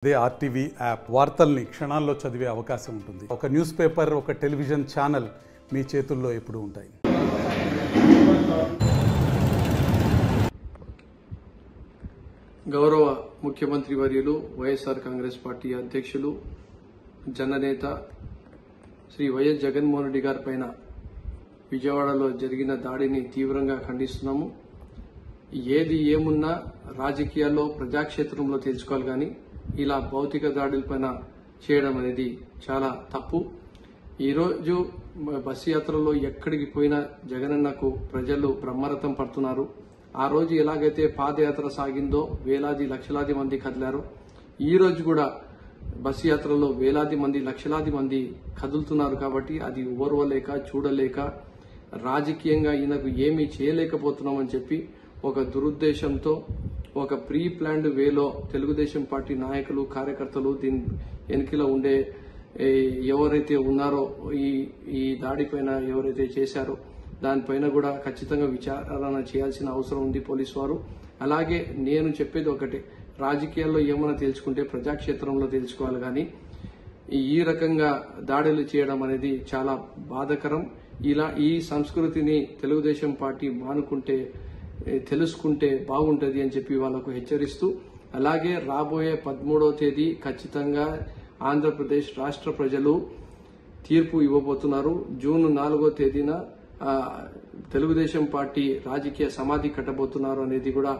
అదే RTV app వార్తల్ని క్షణాల్లో చదివే అవకాశం ఉంటుంది. ఒక న్యూస్ పేపర్, ఒక టెలివిజన్ ఛానల్ మీ చేతుల్లో ఎప్పుడూ ఉంటాయి. గౌరవ ముఖ్యమంత్రి వర్యులు వైఎస్ఆర్ కాంగ్రెస్ పార్టీ అధ్యక్షులు జననేత శ్రీ వైఎస్ జగన్మోహన్ రెడ్డి గారి పైన విజయవాడలో జరిగిన దాడిని తీవ్రంగా ఖండిస్తున్నాము. ఏది ఏమున్నా రాజకీయాల్లో ప్రజాక్షేత్రంలో తెలుసుకోవాలి కానీ ఇలా భౌతిక దాడులపైన చేయడం అనేది చాలా తప్పు. ఈరోజు బస్సు యాత్రలో ఎక్కడికి పోయినా జగనన్నకు ప్రజలు బ్రహ్మరథం పడుతున్నారు. ఆ రోజు ఎలాగైతే పాదయాత్ర సాగిందో వేలాది లక్షలాది మంది కదిలారో, ఈ రోజు కూడా బస్సు యాత్రలో వేలాది మంది లక్షలాది మంది కదులుతున్నారు. కాబట్టి అది ఓర్వలేక చూడలేక రాజకీయంగా ఈయనకు ఏమీ చేయలేకపోతున్నామని చెప్పి ఒక దురుద్దేశంతో ఒక ప్రీ ప్లాన్డ్ వేలో తెలుగుదేశం పార్టీ నాయకులు కార్యకర్తలు దీని వెనుకలో ఉండే ఎవరైతే ఉన్నారో ఈ దాడిపైన ఎవరైతే చేశారో దానిపైన కూడా ఖచ్చితంగా విచారణ చేయాల్సిన అవసరం ఉంది పోలీసు వారు. అలాగే నేను చెప్పేది ఒకటే, రాజకీయాల్లో ఏమైనా తెలుసుకుంటే ప్రజాక్షేత్రంలో తెలుసుకోవాలి కానీ ఈ రకంగా దాడులు చేయడం అనేది చాలా బాధాకరం. ఈ సంస్కృతిని తెలుగుదేశం పార్టీ మానుకుంటే తెలుసుకుంటే బాగుంటుంది అని చెప్పి వాళ్లకు హెచ్చరిస్తూ, అలాగే రాబోయే 13వ తేదీ ఖచ్చితంగా ఆంధ్రప్రదేశ్ రాష్ట్ర ప్రజలు తీర్పు ఇవ్వబోతున్నారు. జూన్ 4వ తేదీన తెలుగుదేశం పార్టీ రాజకీయ సమాధి కట్టబోతున్నారు అనేది కూడా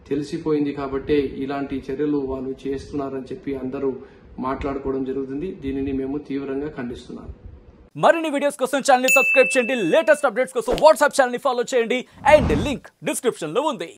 తెలిసిపోయింది. కాబట్టి ఇలాంటి చర్యలు వాళ్ళు చేస్తున్నారని చెప్పి అందరూ మాట్లాడుకోవడం జరుగుతుంది. దీనిని మేము తీవ్రంగా ఖండిస్తున్నాం. మరిన్ని వీడియోస్ కోసం ఛానల్ ని సబ్స్క్రైబ్ చేయండి. లేటెస్ట్ అప్డేట్స్ కోసం వాట్సాప్ ఛానల్ ని ఫాలో చేయండి. అండ్ లింక్ డిస్క్రిప్షన్ లో ఉంది.